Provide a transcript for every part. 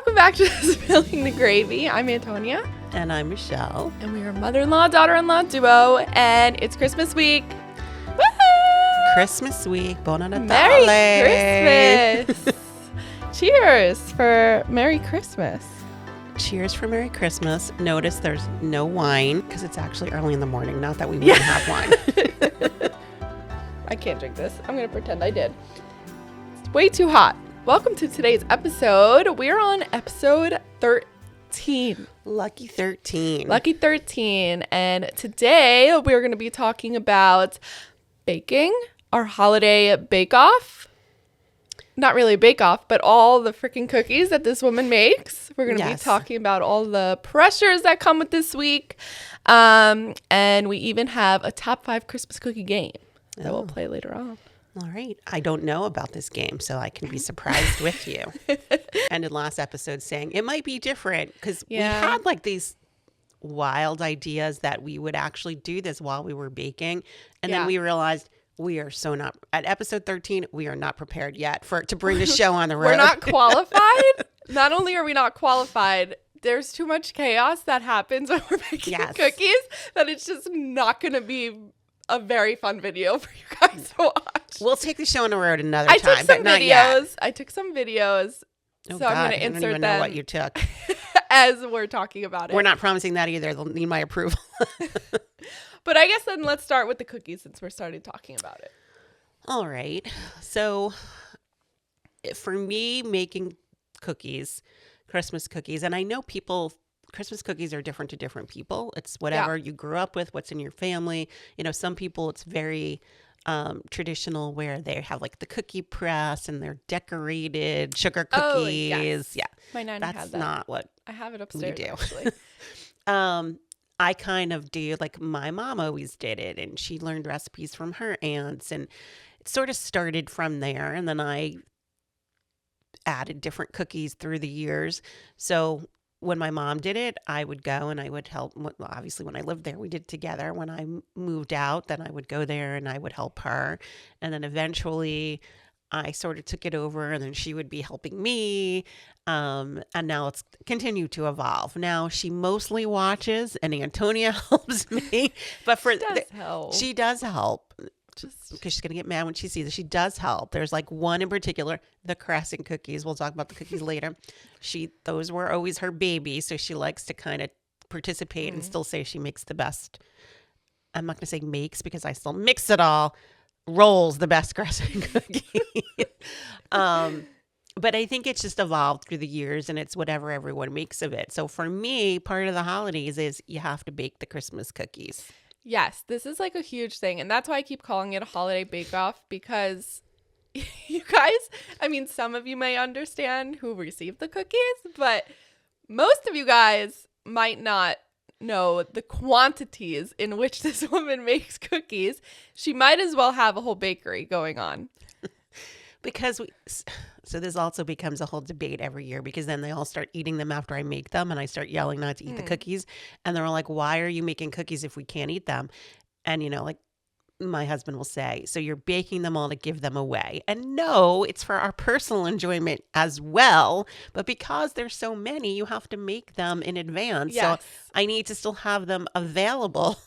Welcome back to Spilling the Gravy. I'm Antonia. And I'm Michelle. And we are mother-in-law, daughter-in-law duo. And it's Christmas week. Woo! Christmas week. Buon Natale. Merry Christmas. Cheers for Merry Christmas. Cheers for Merry Christmas. Notice there's no wine because it's actually early in the morning. Not that we wouldn't have wine. I can't drink this. I'm going to pretend I did. It's way too hot. Welcome to today's episode. We're on episode 13. Lucky 13. Lucky 13. And today we're going to be talking about baking, our holiday bake-off. Not really a bake-off, but all the freaking cookies that this woman makes. We're going to be talking about all the pressures that come with this week. And we even have a top 5 Christmas cookie game that we'll play later on. All right. I don't know about this game, so I can be surprised with you. And in last episode saying it might be different because we had like these wild ideas that we would actually do this while we were baking. And then we realized we are so not at episode 13. We are not prepared yet to bring the show on the road. We're not qualified. Not only are we not qualified, there's too much chaos that happens when we're making cookies that it's just not going to be a very fun video for you guys to watch. We'll take the show on the road another time, but not yet. I took some videos, so I'm going to insert them. I don't even know what you took. As we're talking about it. We're not promising that either. They'll need my approval. But I guess then let's start with the cookies since we're starting talking about it. All right. So for me, making cookies, Christmas cookies, and I know Christmas cookies are different to different people. It's whatever you grew up with, what's in your family. You know, some people it's very traditional where they have like the cookie press and they're decorated sugar cookies. Oh, yes. Yeah. My nanny has that. That's not what I have it upstairs, we do. Actually. I kind of do like my mom always did it, and she learned recipes from her aunts, and it sort of started from there. And then I added different cookies through the years. So when my mom did it, I would go and I would help. Well, obviously, when I lived there, we did it together. When I moved out, then I would go there and I would help her. And then eventually I sort of took it over, and then she would be helping me. And now it's continued to evolve. Now she mostly watches, and Antonia helps me. But she does help. Just because she's going to get mad when she sees it. She does help. There's like one in particular, the crescent cookies. We'll talk about the cookies later. Those were always her baby. So she likes to kind of participate and still say she makes the best. I'm not going to say makes because I still mix it all. Rolls the best crescent cookie. But I think it's just evolved through the years, and it's whatever everyone makes of it. So for me, part of the holidays is you have to bake the Christmas cookies. Yes, this is like a huge thing. And that's why I keep calling it a holiday bake-off, because you guys, I mean, some of you may understand who received the cookies, but most of you guys might not know the quantities in which this woman makes cookies. She might as well have a whole bakery going on. So this also becomes a whole debate every year, because then they all start eating them after I make them, and I start yelling not to eat the cookies. And they're all like, why are you making cookies if we can't eat them? And, you know, like my husband will say, so you're baking them all to give them away. And no, it's for our personal enjoyment as well. But because there's so many, you have to make them in advance. Yes. So I need to still have them available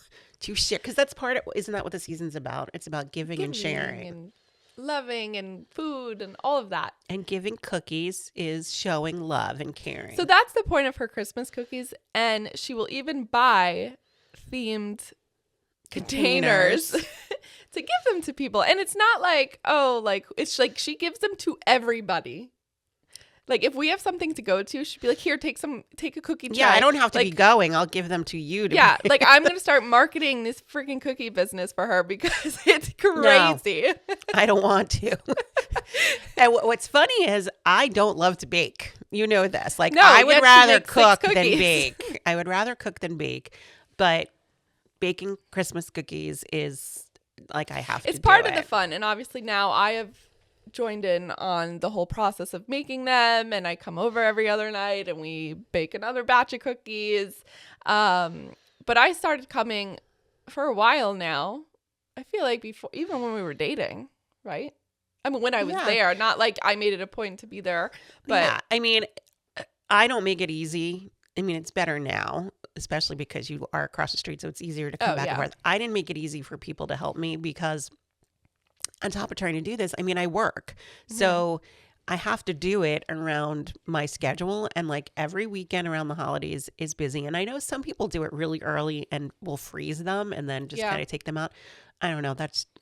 to share, because that's isn't that what the season's about? It's about giving and sharing. And loving and food and all of that. And giving cookies is showing love and caring. So that's the point of her Christmas cookies. And she will even buy themed containers to give them to people. And it's not like, it's like she gives them to everybody. Like if we have something to go to, she'd be like, here, take a cookie tray. Yeah, I don't have to be going. I'll give them to you. Like I'm going to start marketing this freaking cookie business for her because it's crazy. No, I don't want to. And what's funny is I don't love to bake. You know this. Like I would rather cook than bake. I would rather cook than bake. But baking Christmas cookies is like I have to do it. It's part of the fun. And obviously now I have joined in on the whole process of making them, and I come over every other night and we bake another batch of cookies. But I started coming for a while now. I feel like before, even when we were dating, right? I mean, when I was there, not like I made it a point to be there, but I mean, I don't make it easy. I mean, it's better now, especially because you are across the street, so it's easier to come back and forth. I didn't make it easy for people to help me because on top of trying to do this, I mean, I work. So I have to do it around my schedule, and like every weekend around the holidays is busy. And I know some people do it really early and will freeze them and then just kind of take them out. I don't know.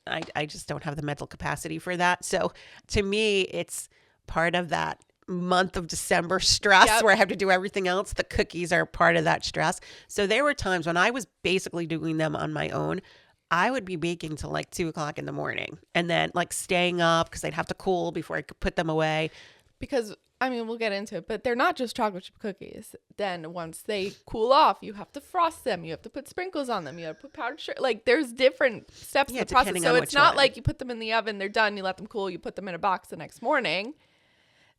I just don't have the mental capacity for that. So to me, it's part of that month of December stress where I have to do everything else. The cookies are part of that stress. So there were times when I was basically doing them on my own. I would be baking till like 2:00 in the morning and then like staying up because I'd have to cool before I could put them away. Because, I mean, we'll get into it, but they're not just chocolate chip cookies. Then once they cool off, you have to frost them. You have to put sprinkles on them. You have to put powdered sugar. Like, there's different steps in the process. So it's not like you put them in the oven, they're done, you let them cool, you put them in a box the next morning.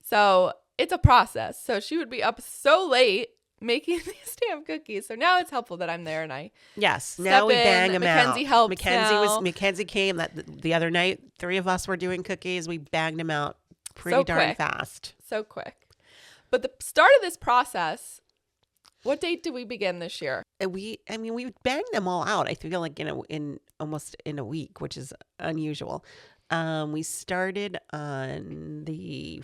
So it's a process. So she would be up so late making these damn cookies. So now it's helpful that I'm there and I now we bang them out. Mackenzie helps. Mackenzie came the other night. 3 of us were doing cookies. We banged them out pretty darn fast. So quick. But the start of this process, what date did we begin this year? We banged them all out. I feel like in almost in a week, which is unusual. We started on the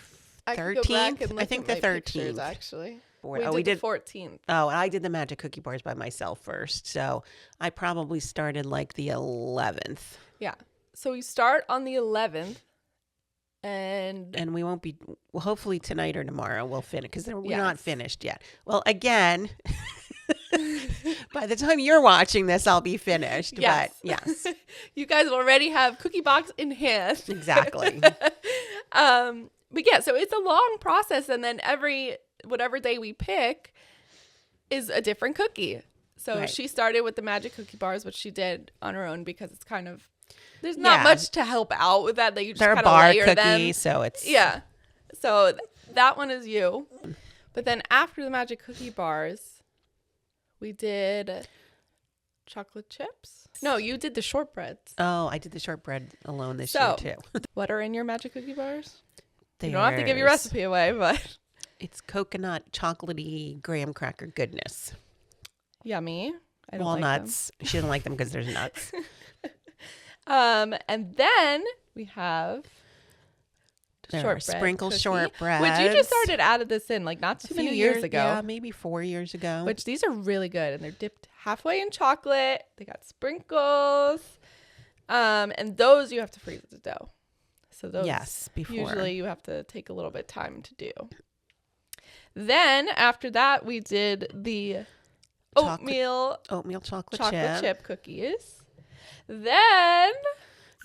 13th. I think the 13th actually. We did the 14th. Oh, I did the magic cookie bars by myself first. So I probably started like the 11th. Yeah. So we start on the 11th. And we won't be, well, hopefully tonight or tomorrow we'll finish because we're not finished yet. Well, again, by the time you're watching this, I'll be finished. Yes. But yes. You guys already have cookie box in hand. Exactly. But yeah, so it's a long process. And then whatever day we pick is a different cookie. So she started with the magic cookie bars, which she did on her own because it's kind of, there's not much to help out with that. You just kind of layer them. They're a bar cookie, so it's... Yeah. So that one is you. But then after the magic cookie bars, we did chocolate chips. No, you did the shortbreads. Oh, I did the shortbread alone this year too. What are in your magic cookie bars? You don't have to give your recipe away, but... It's coconut, chocolatey, graham cracker goodness. Yummy. I don't Walnuts. Like them. She doesn't like them because there's nuts. And then we have shortbread sprinkle cookie, shortbread, which you just added this in like not too many years ago. Yeah, maybe 4 years ago. Which these are really good, and they're dipped halfway in chocolate. They got sprinkles, and those you have to freeze the dough. So those before. Usually you have to take a little bit of time to do. Then after that we did the oatmeal chocolate chip cookies. Then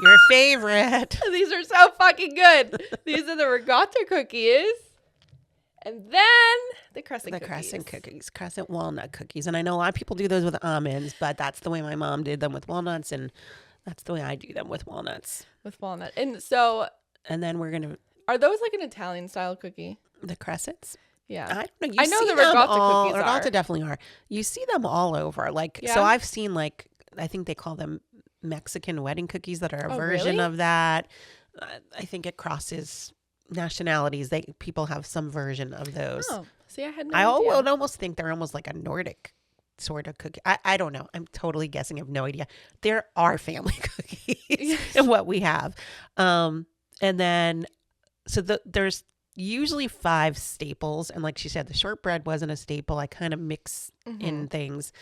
your favorite. These are so fucking good. These are the ricotta cookies. And then the crescent cookies. Crescent walnut cookies. And I know a lot of people do those with almonds, but that's the way my mom did them with walnuts, and that's the way I do them with walnuts. And so... And then we're going to... Are those like an Italian style cookie? The crescents? Yeah. I know the ricotta cookies are. Ricotta definitely are. You see them all over. So I've seen I think they call them Mexican wedding cookies that are a version of that. I think it crosses nationalities. People have some version of those. Oh, see, I had no idea. I would almost think they're almost like a Nordic sort of cookie. I don't know. I'm totally guessing. I have no idea. There are family cookies in what we have. And then, there's usually 5 staples. And like she said, the shortbread wasn't a staple. I kind of mix in things.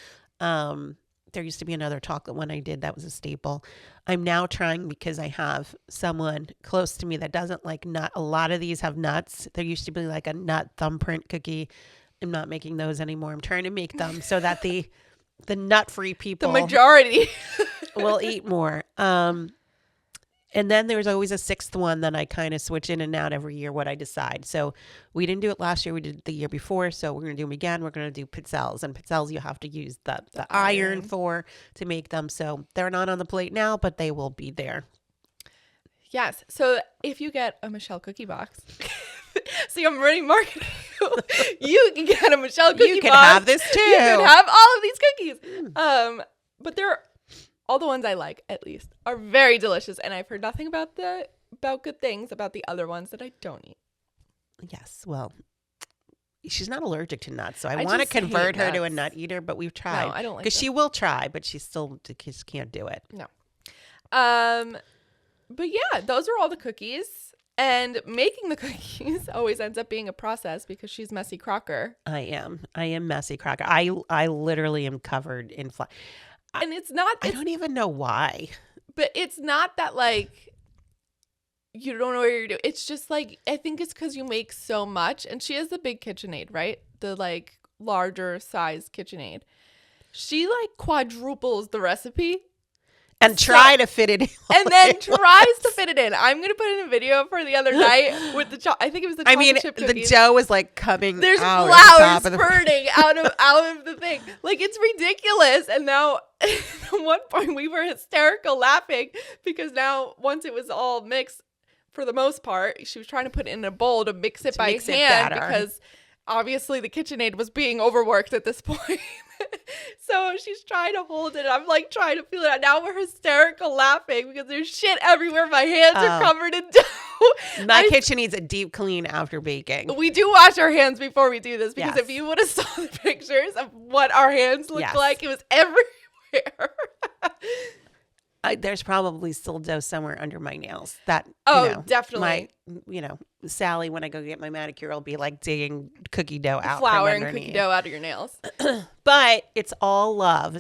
There used to be another chocolate one I did that was a staple. I'm now trying, because I have someone close to me that doesn't like nut. A lot of these have nuts. There used to be like a nut thumbprint cookie. I'm not making those anymore. I'm trying to make them so that the nut-free people, the majority, will eat more. And then there's always a 6th one that I kind of switch in and out every year, what I decide. So we didn't do it last year. We did it the year before. So we're going to do them again. We're going to do pizzelles. And pizzelles you have to use the iron for to make them. So they're not on the plate now, but they will be there. Yes. So if you get a Michelle cookie box, see, I'm already marketing you. You can get a Michelle cookie box. You can have this too. You can have all of these cookies. But they're all the ones I like, at least, are very delicious. And I've heard nothing about good things about the other ones that I don't eat. Yes. Well, she's not allergic to nuts, so I I want to just hate convert her to a nuts. nut eater, but we've tried. No, I don't like because them. she will try, but she still just can't do it. No. But yeah, those are all the cookies. And making the cookies always ends up being a process because she's Messy Crocker. I am messy Crocker. I literally am covered in flour. And it's not, I don't even know why. but it's not that like you don't know what you're doing. It's just like, I think it's because you make so much. And she has the big KitchenAid, right? The like larger size KitchenAid. She like quadruples the recipe. And try to fit it in. And then tries to fit it in. I'm going to put in a video for the other night with the I think it was the chocolate chip cookies. The dough was like coming There's out flowers spurting out of the thing. Like, it's ridiculous. And now at one point we were hysterical laughing because now once it was all mixed, for the most part, she was trying to put it in a bowl to mix it by hand because obviously the KitchenAid was being overworked at this point. So she's trying to hold it. I'm like trying to feel it out. Now we're hysterical laughing because there's shit everywhere. My hands are covered in dough. My kitchen needs a deep clean after baking. We do wash our hands before we do this because Yes. if you would have saw the pictures of what our hands look Yes. like, it was everywhere. There's probably still dough somewhere under my nails. That Definitely. Sally, when I go get my manicure, will be like digging cookie dough out Flour from and underneath. cookie dough out of your nails. But it's all love.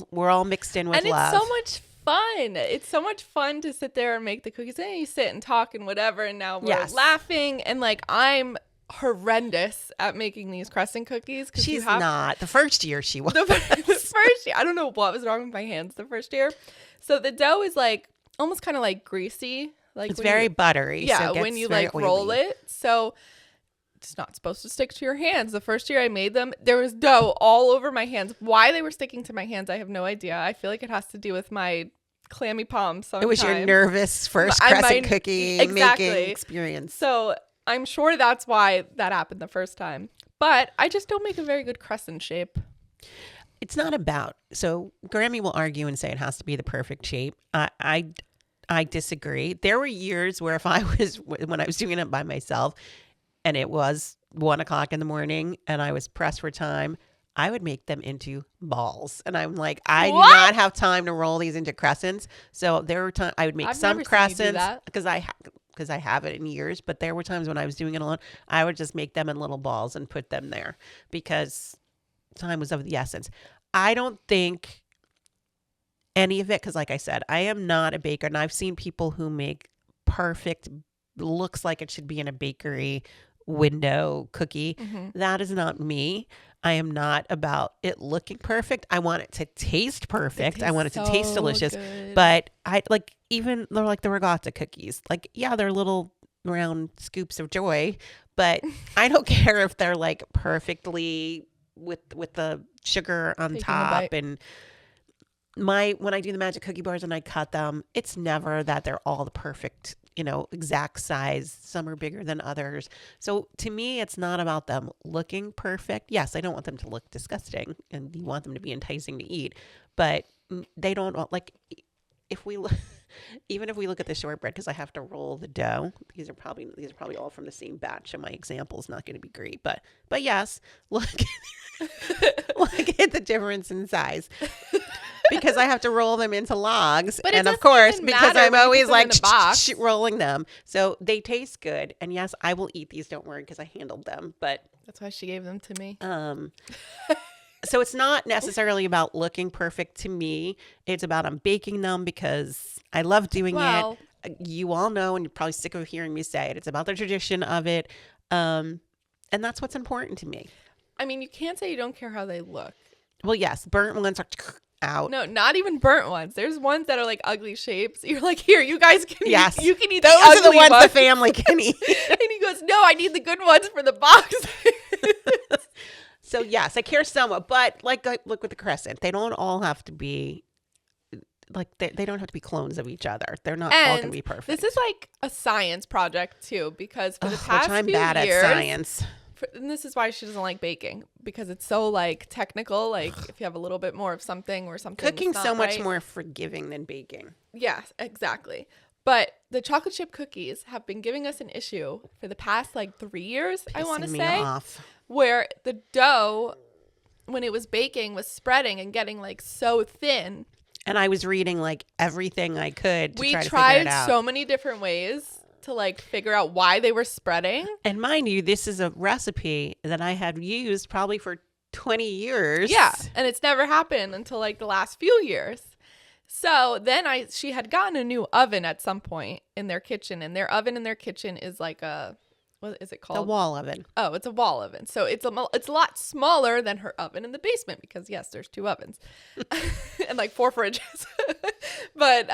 We're all mixed in with And love. it's so much fun. It's so much fun to sit there and make the cookies. And you sit and talk and whatever. And now we're laughing. And like, I'm horrendous at making these crescent cookies. She's not. The first year she was. The first year. I don't know what was wrong with my hands the first year. So the dough is like almost kind of like greasy. Like it's very buttery. Yeah, so when you like roll it. So it's not supposed to stick to your hands. The first year I made them, there was dough all over my hands. Why they were sticking to my hands, I have no idea. I feel like it has to do with my clammy palms sometimes. It was your nervous first crescent cookie making experience. So I'm sure that's why that happened the first time. But I just don't make a very good crescent shape. It's not about, so Grammy will argue and say it has to be the perfect shape. I disagree. There were years where when I was doing it by myself and it was 1:00 in the morning and I was pressed for time, I would make them into balls. And I'm like, I do not have time to roll these into crescents. So there were times I would make some crescents because I haven't in years, but there were times when I was doing it alone, I would just make them in little balls and put them there because time was of the essence. I don't think any of it, because like I said, I am not a baker, and I've seen people who make perfect, looks like it should be in a bakery window cookie. Mm-hmm. That is not me. I am not about it looking perfect. I want it to taste perfect. I want it to taste delicious. Good. But I like, even they're like the regatta cookies. Like, yeah, they're little round scoops of joy, but I don't care if they're like perfectly with the sugar on top. And when I do the magic cookie bars and I cut them, it's never that they're all the perfect, exact size. Some are bigger than others. So to me, it's not about them looking perfect. Yes, I don't want them to look disgusting and you want them to be enticing to eat, but they don't like, even if we look at the shortbread, because I have to roll the dough. These are probably all from the same batch, and my example is not going to be great. But yes, look at the difference in size. Because I have to roll them into logs, and of course, because I'm always like rolling them, so they taste good. And yes, I will eat these. Don't worry, because I handled them. But that's why she gave them to me. So it's not necessarily about looking perfect to me. It's about I'm baking them because I love doing it. You all know, and you're probably sick of hearing me say it. It's about the tradition of it. And that's what's important to me. I mean, you can't say you don't care how they look. Well, yes, burnt ones are out. No, not even burnt ones. There's ones that are like ugly shapes. You're like, here, you guys can eat. You can eat those the ugly are the ones the family can eat. And he goes, no, I need the good ones for the box. So yes, I care somewhat, but like look with the crescent, they don't all have to be like they don't have to be clones of each other. They're not all going to be perfect. This is like a science project too, because for the past I'm few bad years, at science. And this is why she doesn't like baking, because it's so like technical. Like if you have a little bit more of something or something, cooking's so much more forgiving than baking. Yes, exactly. But the chocolate chip cookies have been giving us an issue for the past like 3 years. I want to say. where the dough, when it was baking, was spreading and getting like so thin. And I was reading like everything I could to We try to figure it tried out. so many different ways to like figure out why they were spreading. And mind you, this is a recipe that I had used probably for 20 years. Yeah, and it's never happened until like the last few years. So then she had gotten a new oven at some point in their kitchen, and their oven in their kitchen is like what is it called? The wall oven. Oh, it's a wall oven. So it's a lot smaller than her oven in the basement because yes, there's 2 ovens and like 4 fridges. But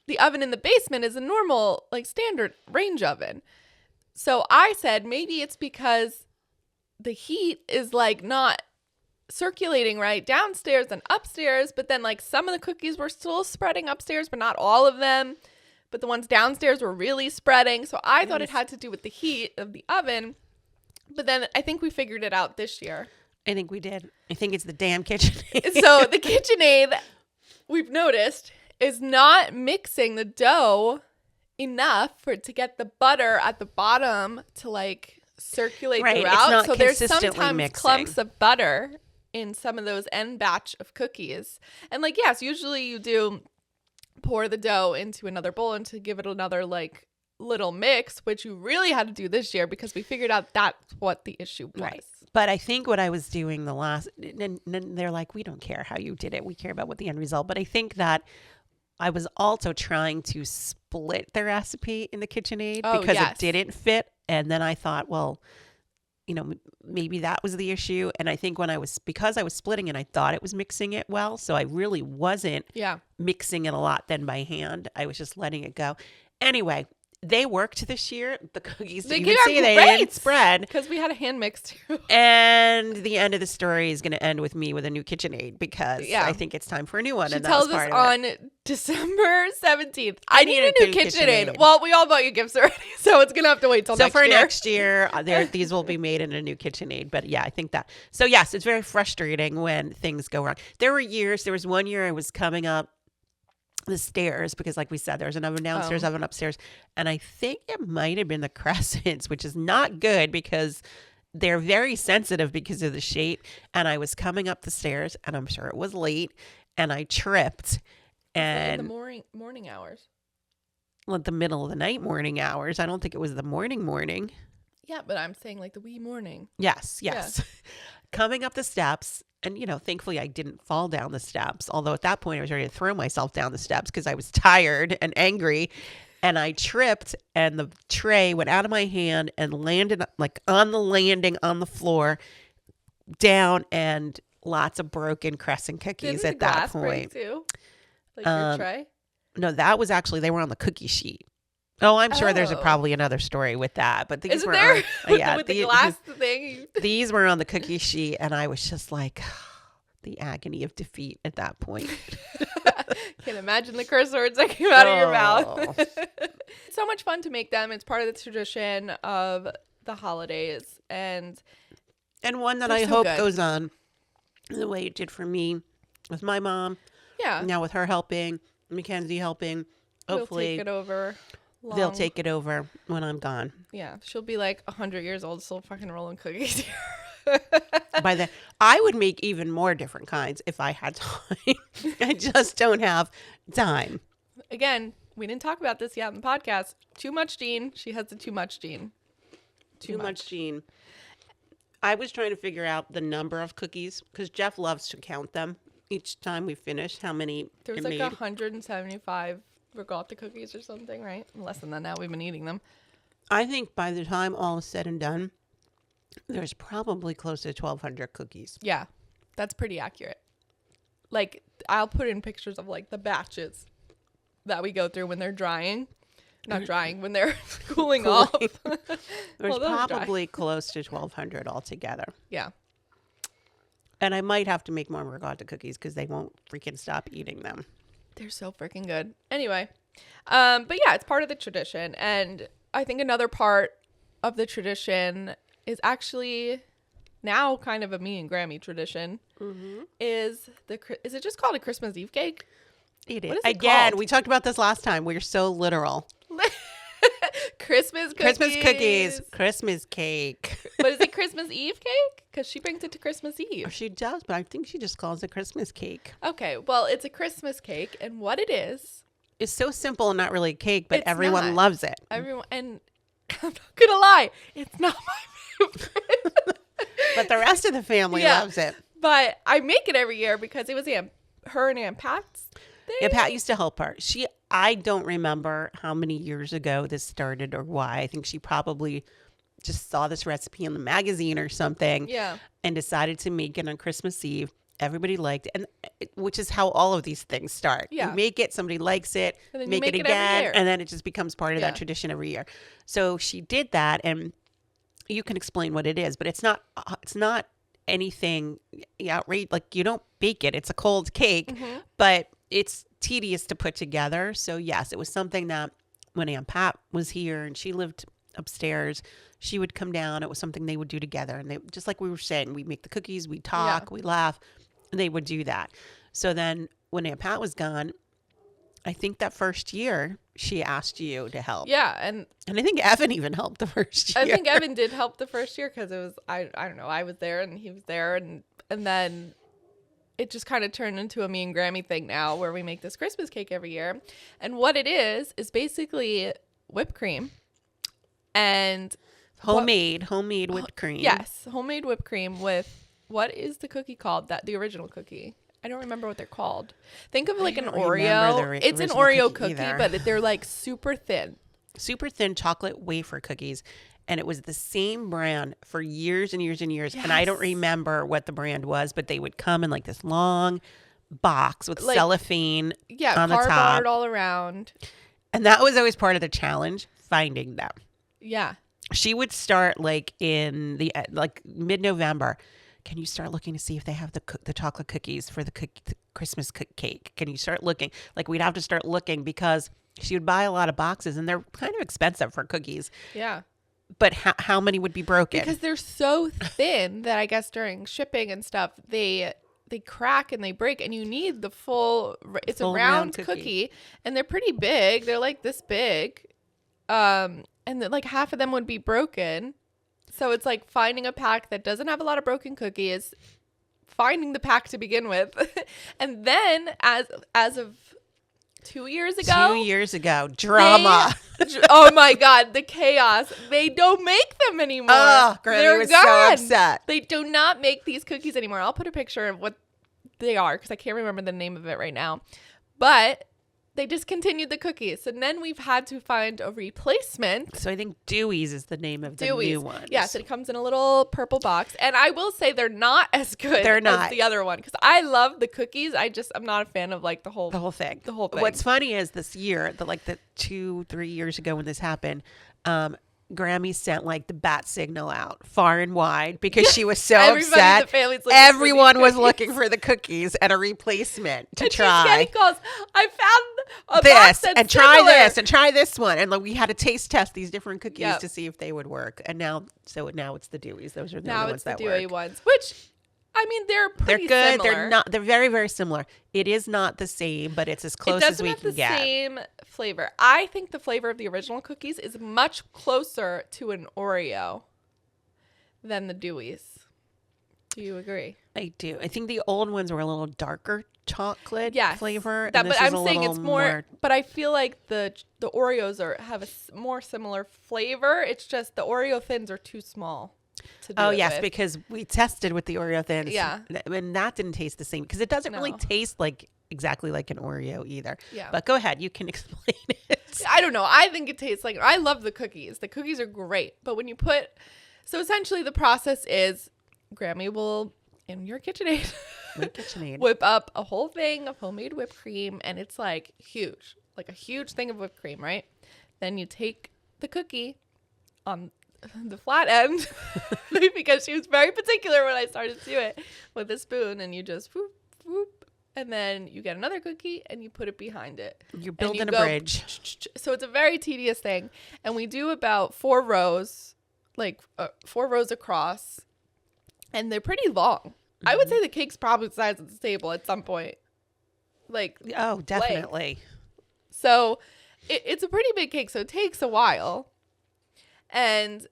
the oven in the basement is a normal like standard range oven. So I said maybe it's because the heat is like not circulating right downstairs and upstairs, but then like some of the cookies were still spreading upstairs, but not all of them. But the ones downstairs were really spreading. So I thought it had to do with the heat of the oven. But then I think we figured it out this year. I think we did. I think it's the damn KitchenAid. So the KitchenAid, we've noticed, is not mixing the dough enough for it to get the butter at the bottom to like circulate Right, it's throughout. not So there's consistently sometimes mixing. clumps of butter in some of those end batch of cookies. And like, yes, usually you do pour the dough into another bowl and to give it another like little mix, which you really had to do this year because we figured out that's what the issue was. Right. But I think what I was doing and they're like, we don't care how you did it. We care about what the end result. But I think that I was also trying to split the recipe in the KitchenAid because it didn't fit. And then I thought, well, maybe that was the issue. And I think because I was splitting it, I thought it was mixing it well. So I really wasn't mixing it a lot then by hand. I was just letting it go. Anyway, they worked this year. The cookies, they didn't spread. Because we had a hand mix too. And the end of the story is going to end with me with a new KitchenAid because I think it's time for a new one. She and tells us on December 17th, I need a new KitchenAid. Well, we all bought you gifts already, so it's going to have to wait till next year. So for next year, these will be made in a new KitchenAid. But yeah, I think that. So yes, it's very frustrating when things go wrong. There was 1 year I was coming up the stairs because like we said, there's an oven downstairs, oven upstairs. And I think it might have been the crescents, which is not good because they're very sensitive because of the shape. And I was coming up the stairs and I'm sure it was late and I tripped. And in the morning hours. Well, the middle of the night morning hours. I don't think it was the morning. Yeah, but I'm saying like the wee morning. Yes. Yeah. Coming up the steps. And, thankfully I didn't fall down the steps. Although at that point I was ready to throw myself down the steps because I was tired and angry. And I tripped and the tray went out of my hand and landed like on the landing on the floor down and lots of broken crescent cookies at that point. Too? Like your tray? No, that was actually, they were on the cookie sheet. Oh, I'm sure there's probably another story with that, but these were there? With the glass thing. These were on the cookie sheet, and I was just like, the agony of defeat at that point. Can't imagine the curse words that came out of your mouth. It's so much fun to make them. It's part of the tradition of the holidays, and one that I hope goes on the way it did for me with my mom. Yeah. Now with her helping, Mackenzie helping, hopefully we'll take it over. They'll take it over when I'm gone. Yeah, she'll be like 100 years old, still fucking rolling cookies. By then, I would make even more different kinds if I had time. I just don't have time. Again, we didn't talk about this yet in the podcast. Too much gene. She has the too much gene. Too much gene. I was trying to figure out the number of cookies because Jeff loves to count them each time we finish. How many? There was like 175. Forgot the cookies or something, right? Less than that now. We've been eating them. I think by the time all is said and done, there's probably close to 1,200 cookies. Yeah, that's pretty accurate. Like, I'll put in pictures of like the batches that we go through when they're drying. Not drying, when they're cooling off. There's probably close to 1,200 altogether. Yeah. And I might have to make more ricotta cookies because they won't freaking stop eating them. They're so freaking good. Anyway, but yeah, it's part of the tradition. And I think another part of the tradition is actually now kind of a me and Grammy tradition. Mm-hmm. Is it just called a Christmas Eve cake? It is. Again, we talked about this last time. We're so literal. Christmas cookies. Christmas cookies. Christmas cake. But is it Christmas Eve cake? Because she brings it to Christmas Eve. She does, but I think she just calls it Christmas cake. Okay, well, it's a Christmas cake, and what it is... It's so simple and not really cake, but It's everyone not. loves it. Everyone, and I'm not going to lie, it's not my favorite. But the rest of the family Yeah. loves it. But I make it every year because it was her and Aunt Pat's thing. Yeah, Pat used to help her. I don't remember how many years ago this started or why. I think she probably just saw this recipe in the magazine or something. Yeah. And decided to make it on Christmas Eve. Everybody liked it, which is how all of these things start. Yeah. You make it, somebody likes it, And then you make it make it every again, year. and then it just becomes part of Yeah. that tradition every year. So she did that, and you can explain what it is, but it's not anything outrageous. Like, you don't bake it; it's a cold cake, Mm-hmm. but it's tedious to put together. So yes, it was something that when Aunt Pat was here and she lived upstairs, she would come down. It was something they would do together, and they, just like we were saying, we make the cookies, we talk, we laugh, and they would do that. So then when Aunt Pat was gone, I think that first year she asked you to help. Yeah, and And I think Evan even helped the first year. I think Evan did help the first year because it was I don't know, I was there and he was there, and then it just kind of turned into a me and Grammy thing now where we make this Christmas cake every year. And what it is basically whipped cream and homemade whipped cream. yes, homemade whipped cream with, what is the cookie called? The original cookie. I don't remember what they're called. Think of like an don't remember Oreo. the It's an original Oreo cookie cookie, either. but they're like super thin. Super thin chocolate wafer cookies. And it was the same brand for years and years and years. And I don't Yes. remember what the brand was, but they would come in like this long box with Like- cellophane Yeah, on the top. cardboard all around. And that was always part of the challenge, finding them. Yeah. She would start like in the mid-November. Can you start looking to see if they have the chocolate cookies for the Christmas cake? Can you start looking? Like, we'd have to start looking because she would buy a lot of boxes, and they're kind of expensive for cookies. Yeah. But how many would be broken? Because they're so thin that I guess during shipping and stuff, they crack and they break, and you need the full, it's Full a round round cookie. cookie, and they're pretty big. They're like this big. And then like half of them would be broken. So it's like finding a pack that doesn't have a lot of broken cookies, finding the pack to begin with. And then as of 2 years ago. 2 years ago, drama. Oh my God, the chaos. They don't make them anymore. Oh, Granny They're was gone. so upset. They do not make these cookies anymore. I'll put a picture of what they are because I can't remember the name of it right now. But they discontinued the cookies. So then we've had to find a replacement. So I think Dewey's is the name of the new one. Yes, it comes in a little purple box. And I will say they're not as good They're as not. the other one because I love the cookies. I'm not a fan of like the whole thing. The whole thing. What's funny is this year, the 2-3 years ago when this happened, Grammy sent like the bat signal out far and wide because she was so Everybody in upset. the family's looking for these Everyone was cookies. looking for the cookies and a replacement to And she's try getting calls. I found a box this that's and try similar. this and try this one. And like we had to taste test these different cookies Yep. to see if they would work. And now it's the Dewey's. Those are the Now only it's ones the that Dewey work. ones, which I mean they're They're pretty good. similar. They're very, very similar. It is not the same, but it's as It close doesn't as we have can the get. same flavor. I think the flavor of the original cookies is much closer to an Oreo than the Dewey's. Do you agree? I do. I think the old ones were a little darker chocolate Yes. flavor. That, and but this is I'm a saying little it's more. But I feel like the Oreos have a more similar flavor. It's just the Oreo thins are too small to do Oh it yes, with. because we tested with the Oreo thins. Yeah. and that didn't taste the same because it doesn't really No. taste like exactly like an Oreo either. Yeah. But go ahead, you can explain it. I don't know. I think it tastes like, I love the cookies. The cookies are great. But when you so essentially the process is Grammy will, in your KitchenAid, With KitchenAid. whip up a whole thing of homemade whipped cream. And it's like huge, like a huge thing of whipped cream, right? Then you take the cookie on the flat end because she was very particular when I started to do it with a spoon, and you just whoop, whoop. And then you get another cookie and you put it behind it. You're And building you a go bridge. So it's a very tedious thing. And we do about 4 rows, like 4 rows across. And they're pretty long. I would say the cake's probably the size of the table at some point. Like, Oh, definitely. so it's a pretty big cake. So it takes a while. And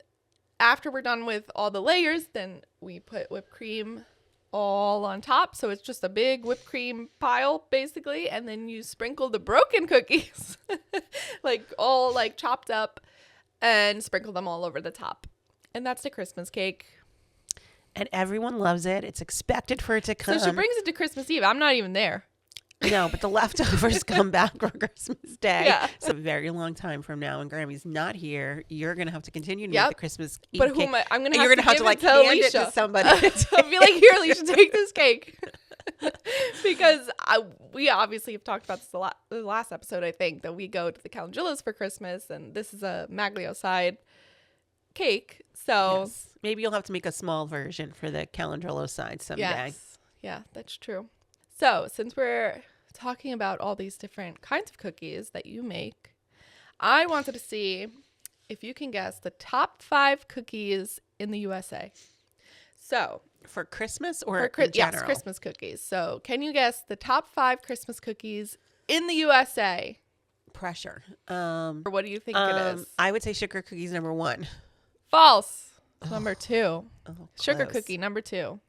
after we're done with all the layers, then we put whipped cream all on top. So it's just a big whipped cream pile, basically. And then you sprinkle the broken cookies, like all like chopped up, and sprinkle them all over the top. And that's the Christmas cake. And everyone loves it. It's expected for it to come. So she brings it to Christmas Eve. I'm not even there. No, but the leftovers come back for Christmas Day. Yeah. So a very long time from now, when Grammy's not here, you're going to have to continue to Yep. make the Christmas Eve But who cake. am I? I'm going And you're to gonna have to to like give it to hand Alicia. it to somebody. I'll be like, here, Alicia, take this cake. Because we obviously have talked about this a lot the last episode, I think, that we go to the Calendrillos for Christmas, and this is a Maglio side cake. So Yes. Maybe you'll have to make a small version for the Calendrillo side someday. yes. Yeah, that's true. So since we're talking about all these different kinds of cookies that you make, I wanted to see if you can guess the top 5 cookies in the USA. So For Christmas or for in general? yes, Christmas cookies. So can you guess the top 5 Christmas cookies in the USA? Pressure. Or what do you think it is? I would say sugar cookies number 1. False. Number 2. Oh, Sugar close. cookie number 2.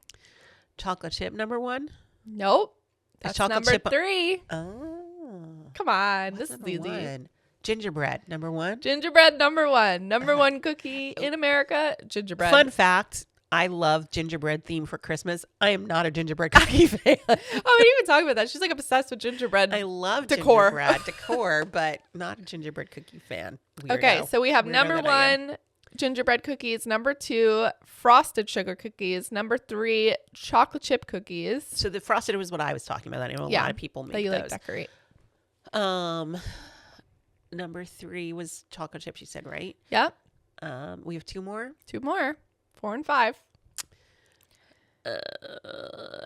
Chocolate chip number 1. Nope. Is That's chocolate number chip 3. Oh. Come on. What's This is number easy. 1? Gingerbread number 1. Gingerbread number 1. Number 1 cookie in America, gingerbread. Fun fact, I love gingerbread theme for Christmas. I am not a gingerbread cookie fan. Oh, we didn't even talk about that. She's like obsessed with gingerbread. I love Decor. gingerbread decor, but not a gingerbread cookie fan. Weirdo. Okay, so we have Weirdo number that I am. 1, gingerbread cookies. Number 2, frosted sugar cookies. Number 3, chocolate chip cookies So the frosted was what I was talking about. I know a Yeah, lot of people make that you like those. decorate. Number 3 was chocolate chips. You said right. Yep. We have 2 more. 2 more. 4 and 5.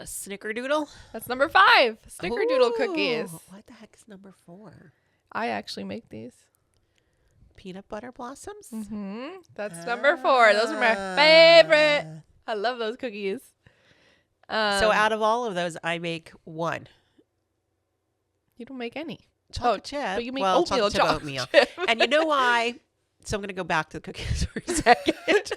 Snickerdoodle. That's number 5. Snickerdoodle cookies. Ooh, What the heck is number 4? I actually make these. Peanut butter blossoms. That's number 4. Those are my favorite. I love those cookies. So out of all of those, I make 1 You don't make any. chocolate chip. But you make well, oatmeal chocolate chip chocolate oatmeal. chip. And you know why? So I'm going to go back to the cookies for a second.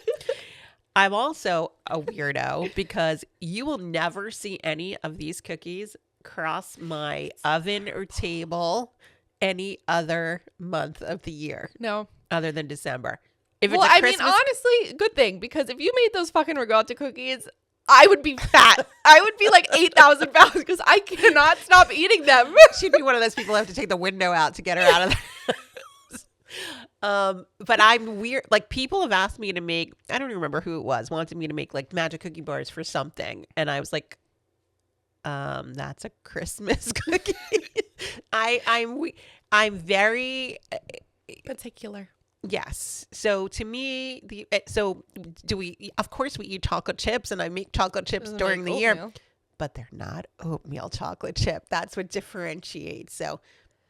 I'm also a weirdo because you will never see any of these cookies cross my oven or table any other month of the year No. other than December. If Well, it's a I mean, Christmas, honestly, good thing, because if you made those fucking regatta cookies, I would be fat. I would be like 8,000 pounds because I cannot stop eating them. she'd be one of those people who have to take the window out to get her out of the house. But I'm weird. Like people have asked me to make, I don't even remember who it was, wanted me to make like magic cookie bars for something. And I was like, that's a Christmas cookie. I'm very Particular. yes. So to me, so do we? Of course, we eat chocolate chips, and I make chocolate chips during the year, but they're not oatmeal chocolate chip. That's what differentiates. So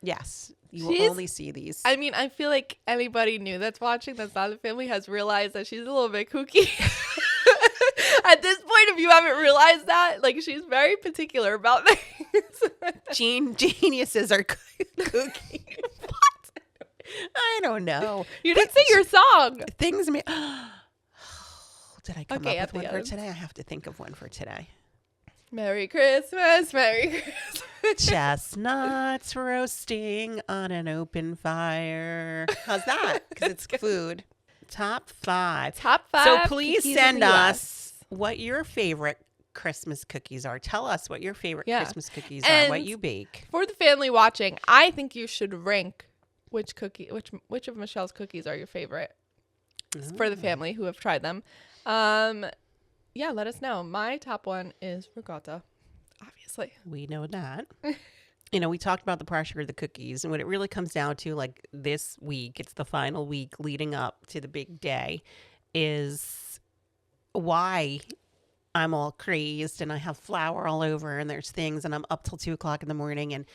yes, you will only see these. I mean, I feel like anybody new that's watching that's not a family has realized that she's a little bit kooky. At this point, if you haven't realized that, like she's very particular about things. Geniuses are cooking. What? I don't know. You didn't sing your song. Things me. Did I come Okay, up at with the one for end. today? I have to think of one for today. Merry Christmas, Merry Christmas. Chestnuts roasting on an open fire. How's that? Because it's food. Top 5. Top 5. So please cookies in send the US. us what your favorite Christmas cookies are. Tell us what your favorite Yeah. Christmas cookies are, what And you bake. For the family watching, I think you should rank which of Michelle's cookies are your favorite for the family who have tried them. Yeah, let us know. My top one is regatta, obviously. We know that. You know, we talked about the pressure of the cookies, and what it really comes down to, like this week, it's the final week leading up to the big day, is why I'm all crazed and I have flour all over and there's things and I'm up till 2:00 in the morning. And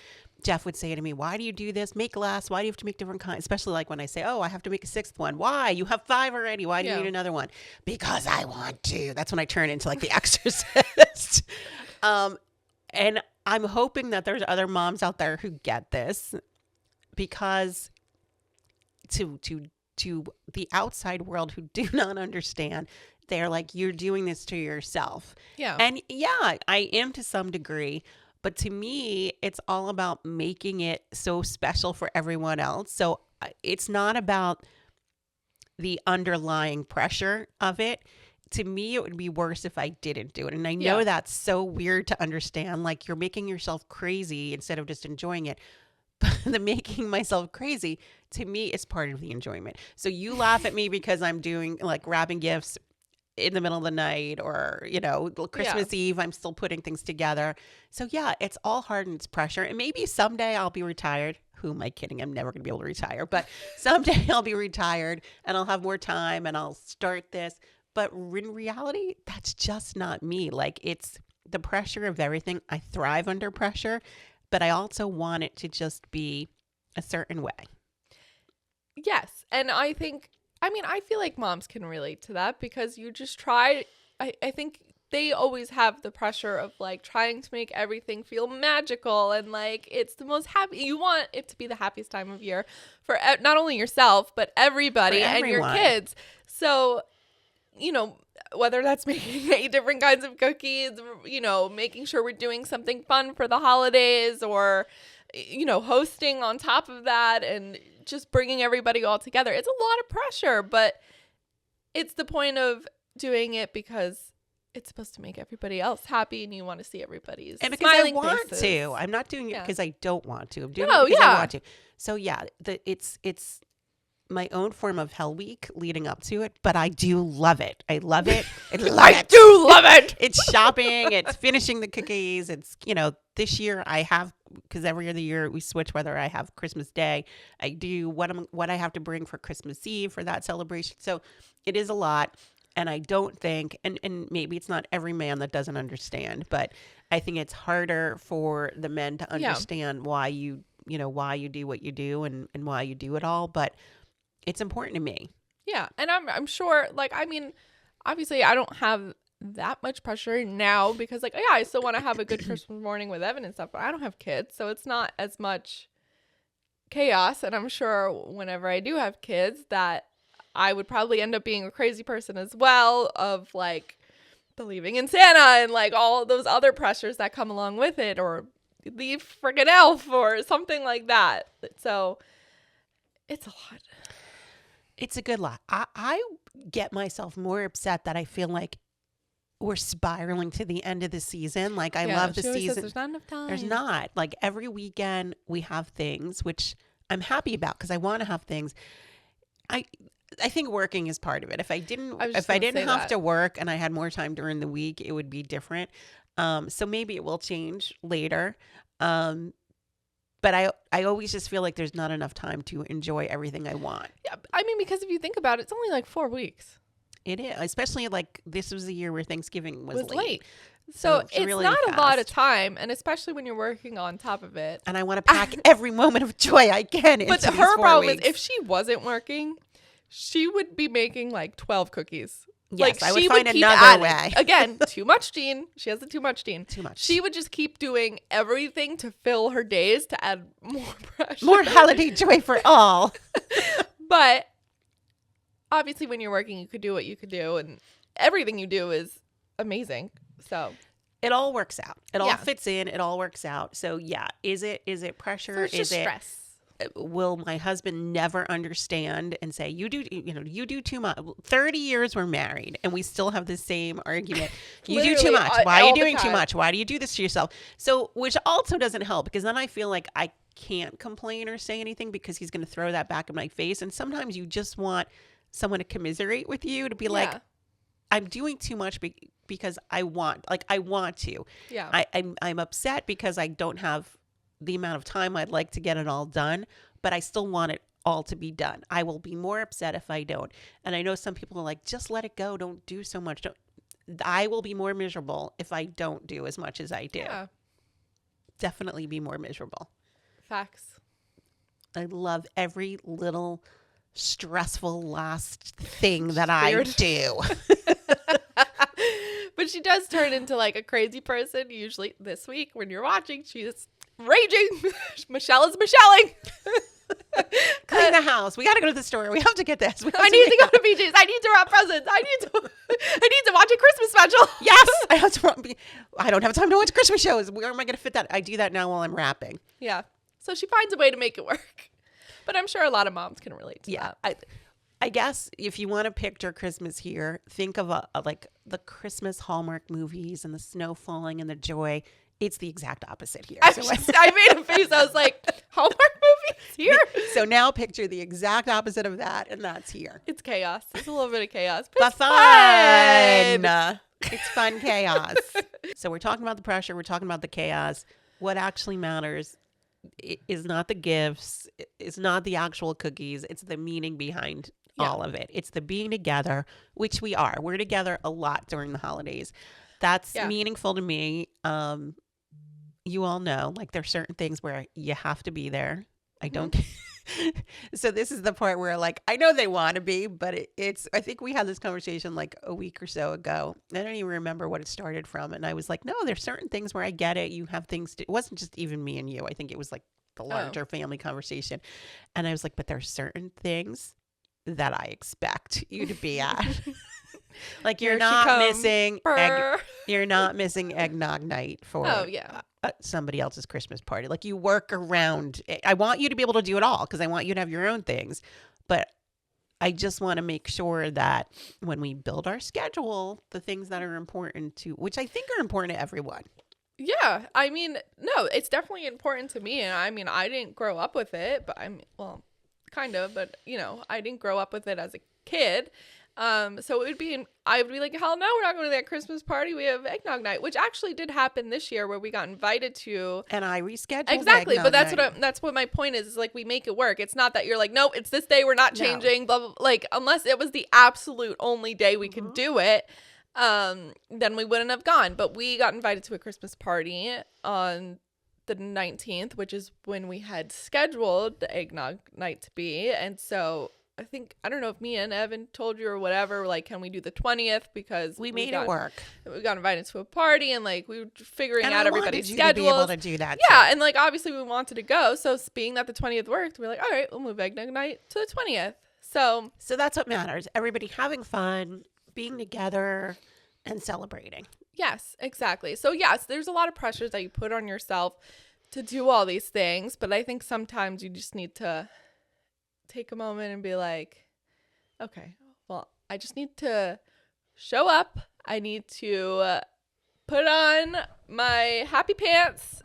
Jeff would say to me, why do you do this? Make less. Why do you have to make different kinds? Especially like when I say, oh, I have to make a 6th one. Why? You have 5 already. Why do you Yeah. need another one? Because I want to. That's when I turn into like the exorcist. And I'm hoping that there's other moms out there who get this, because to to the outside world who do not understand. They're like, you're doing this to yourself. Yeah. And yeah, I am to some degree. But to me, it's all about making it so special for everyone else. So it's not about the underlying pressure of it. To me, it would be worse if I didn't do it. And I know Yeah. that's so weird to understand. Like, you're making yourself crazy instead of just enjoying it. But the making myself crazy, to me, is part of the enjoyment. So you laugh at me because I'm doing like wrapping gifts in the middle of the night, or, you know, Christmas Eve, I'm still putting things together. So yeah, it's all hard and it's pressure. And maybe someday I'll be retired. Who am I kidding? I'm never going to be able to retire, but someday I'll be retired and I'll have more time and I'll start this. But in reality, that's just not me. Like, it's the pressure of everything. I thrive under pressure, but I also want it to just be a certain way. Yes. And I feel like moms can relate to that because you just try. I think they always have the pressure of like trying to make everything feel magical and like it's the most happy. You want it to be the happiest time of year for not only yourself, but everybody and your kids. So, you know, whether that's making 8 different kinds of cookies, you know, making sure we're doing something fun for the holidays, or, you know, hosting on top of that and just bringing everybody all together. It's a lot of pressure, but it's the point of doing it because it's supposed to make everybody else happy and you want to see everybody's and because smiling I want faces. to. I'm not doing it because I don't want to. I'm doing No, it because I yeah. want to. So yeah, it's my own form of hell week leading up to it, but I do love it. I love it. I do love it. It's shopping. It's finishing the cookies. It's, you know, this year I have, because every other year we switch whether I have Christmas Day. I do what I have to bring for Christmas Eve for that celebration. So it is a lot. And I don't think, and maybe it's not every man that doesn't understand, but I think it's harder for the men to understand why you do what you do and why you do it all. But it's important to me. Yeah. And I'm sure, like, I mean, obviously I don't have that much pressure now because, like, yeah, I still want to have a good Christmas morning with Evan and stuff, but I don't have kids. So it's not as much chaos. And I'm sure whenever I do have kids that I would probably end up being a crazy person as well, of like believing in Santa and like all those other pressures that come along with it, or the friggin' elf or something like that. So it's a lot. It's a good lot. I get myself more upset that I feel like we're spiraling to the end of the season. Like, I love the season. Says there's not enough time. There's not. Like, every weekend we have things, which I'm happy about because I want to have things. I think working is part of it. If I didn't have to work and I had more time during the week, it would be different. So maybe it will change later. But I always just feel like there's not enough time to enjoy everything I want. Yeah, I mean, because if you think about it, it's only like 4 weeks. It is, especially like this was the year where Thanksgiving was late. So it's really not fast. a lot of time, and especially when you're working on top of it. And I want to pack every moment of joy I can into these 4 weeks. But her problem is if she wasn't working, she would be making like 12 cookies. Yes, like, I would find another way. Again, too much Dean. She has the too much Dean. Too much. She would just keep doing everything to fill her days to add more pressure. More holiday joy for all. But obviously when you're working, you could do what you could do, and everything you do is amazing. So it all works out. It all fits in. It all works out. So yeah, is it pressure? So it's just stress. Will my husband never understand and say, you do too much? 30 years we're married and we still have the same argument. You do too much. Why are you doing too much? Why do you do this to yourself? So, which also doesn't help, because then I feel like I can't complain or say anything because he's going to throw that back in my face. And sometimes you just want someone to commiserate with you, to be like, I'm doing too much because I want to. Yeah. I'm upset because I don't have the amount of time I'd like to get it all done, but I still want it all to be done. I will be more upset if I don't. And I know some people are like, just let it go. Don't do so much. I will be more miserable if I don't do as much as I do. Yeah. Definitely be more miserable. Facts. I love every little stressful last thing that I do. But she does turn into like a crazy person. Usually this week when you're watching, she's raging. Michelle is Michelling. Clean the house. We got to go to the store. We have to get this. I need to go to BJ's. I need to wrap presents. I need to watch a Christmas special. Yes, I have to. I don't have time to watch Christmas shows. Where am I going to fit that? I do that now while I'm wrapping. Yeah. So she finds a way to make it work. But I'm sure a lot of moms can relate to that. I guess if you want to picture Christmas here, think of like the Christmas Hallmark movies and the snow falling and the joy. It's the exact opposite here. I made a face. I was like, Hallmark movies here? So now picture the exact opposite of that, and that's here. It's chaos. It's a little bit of chaos. But fun. It's fun chaos. So we're talking about the pressure. We're talking about the chaos. What actually matters is not the gifts. It's not the actual cookies. It's the meaning behind all of it. It's the being together, which we are. We're together a lot during the holidays. That's meaningful to me. You all know, like there's certain things where you have to be there. I don't. So this is the part where like, I know they want to be, but it's, I think we had this conversation like a week or so ago. I don't even remember what it started from. And I was like, no, there's certain things where I get it. You have things to, it wasn't just even me and you. I think it was like the larger family conversation. And I was like, but there's certain things that I expect you to be at. Like you're not missing eggnog night for somebody else's Christmas party. Like you work around. I want you to be able to do it all because I want you to have your own things. But I just want to make sure that when we build our schedule, the things that are important to, which I think are important to everyone. Yeah. I mean, no, it's definitely important to me. And I mean, I didn't grow up with it, but well, kind of, but you know, I didn't grow up with it as a kid. So I would be like, hell no, we're not going to that Christmas party. We have eggnog night, which actually did happen this year where we got invited to. And I rescheduled. Exactly. But that's what my point is like, we make it work. It's not that you're like, no, it's this day. We're not changing, blah, blah, blah. Like, unless it was the absolute only day we could do it, then we wouldn't have gone. But we got invited to a Christmas party on the 19th, which is when we had scheduled the eggnog night to be. And so I don't know if me and Evan told you or whatever, like, can we do the 20th? Because we made it work. We got invited to a party and like we were figuring out everybody's schedules. To be able to do that. Yeah. And like, obviously we wanted to go. So being that the 20th worked, we're like, all right, we'll move eggnog night to the 20th. So that's what matters. Everybody having fun, being together and celebrating. Yes, exactly. So yes, there's a lot of pressures that you put on yourself to do all these things. But I think sometimes you just need to take a moment and be like, okay, well, I just need to show up. I need to put on my happy pants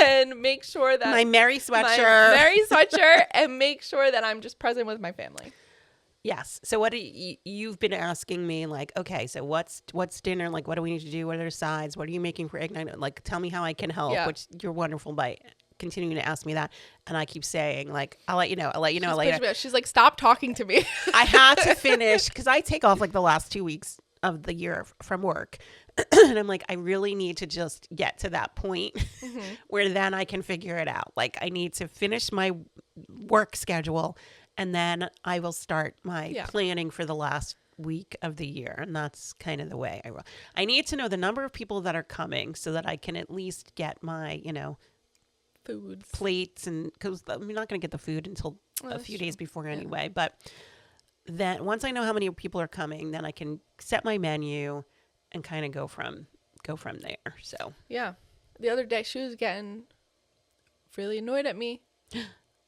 and make sure that my merry sweatshirt and make sure that I'm just present with my family. Yes. So what you've been asking me, like, okay, so what's dinner? Like, what do we need to do? What are the sides? What are you making for eggnog? Like, tell me how I can help, which you're wonderful by continuing to ask me that. And I keep saying, like, I'll let you know. She's like, stop talking to me. I had to finish because I take off like the last 2 weeks of the year from work. And I'm like, I really need to just get to that point where then I can figure it out. Like, I need to finish my work schedule and then I will start my planning for the last week of the year. And that's kind of the way I roll. I need to know the number of people that are coming so that I can at least get my, foods, plates, and because I'm not going to get the food until a few days before anyway. But then once I know how many people are coming, then I can set my menu and kind of go from there. So the other day she was getting really annoyed at me.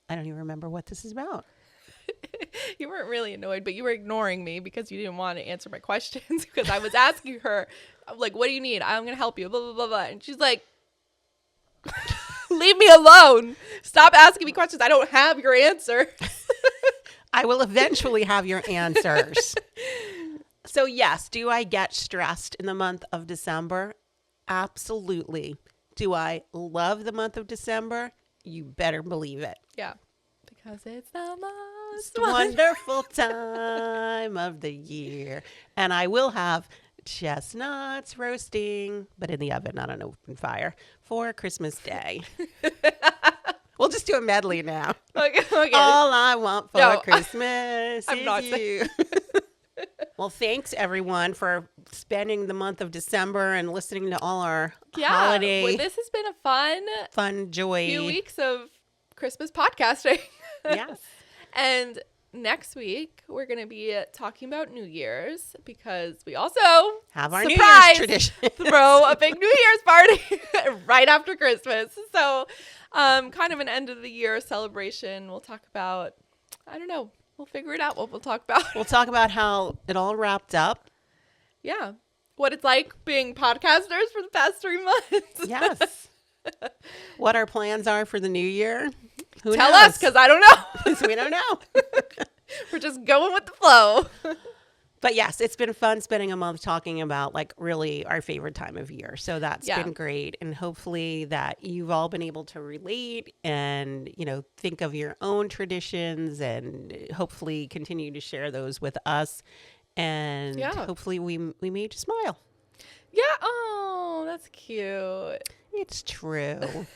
I don't even remember what this is about. You weren't really annoyed, but you were ignoring me because you didn't want to answer my questions because I was asking her, like, what do you need? I'm going to help you, blah, blah, blah, blah. And she's like, leave me alone. Stop asking me questions. I don't have your answer. I will eventually have your answers. So yes, do I get stressed in the month of December? Absolutely. Do I love the month of December? You better believe it. Yeah. Because it's the most wonderful time of the year. And I will have chestnuts roasting, but in the oven, not on open fire, for Christmas Day. We'll just do a medley now. Okay. All I want for Christmas is you. Well, thanks everyone for spending the month of December and listening to all our holiday. Well, this has been a fun joy few weeks of Christmas podcasting. Yes. And next week, we're going to be talking about New Year's because we also Have our New Year's tradition. throw a big New Year's party right after Christmas. So kind of an end of the year celebration. We'll talk about, I don't know, we'll figure it out what we'll talk about. We'll talk about how it all wrapped up. Yeah. What it's like being podcasters for the past 3 months. Yes. What our plans are for the new year. Who Tell knows? us, because I don't know. We don't know. We're just going with the flow. But yes, it's been fun spending a month talking about like really our favorite time of year. So that's been great. And hopefully that you've all been able to relate and, you know, think of your own traditions and hopefully continue to share those with us. And hopefully we made you smile. Yeah. Oh, that's cute. It's true.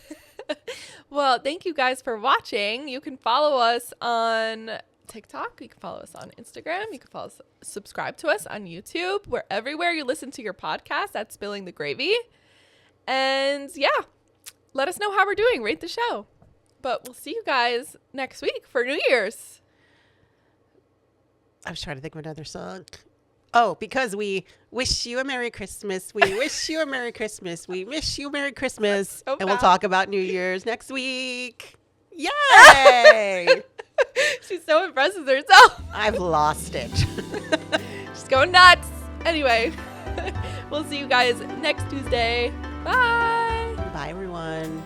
Well, thank you guys for watching. You can follow us on TikTok. You can follow us on Instagram. You can subscribe to us on YouTube. We're everywhere you listen to your podcast at Spilling the Gravy. And yeah, let us know how we're doing. Rate the show. But we'll see you guys next week for New Year's. I was trying to think of another song. Oh, because we wish you a Merry Christmas. We wish you a Merry Christmas. We wish you a Merry Christmas. So and we'll talk about New Year's next week. Yay! She's so impressed with herself. I've lost it. She's going nuts. Anyway, we'll see you guys next Tuesday. Bye. Bye, everyone.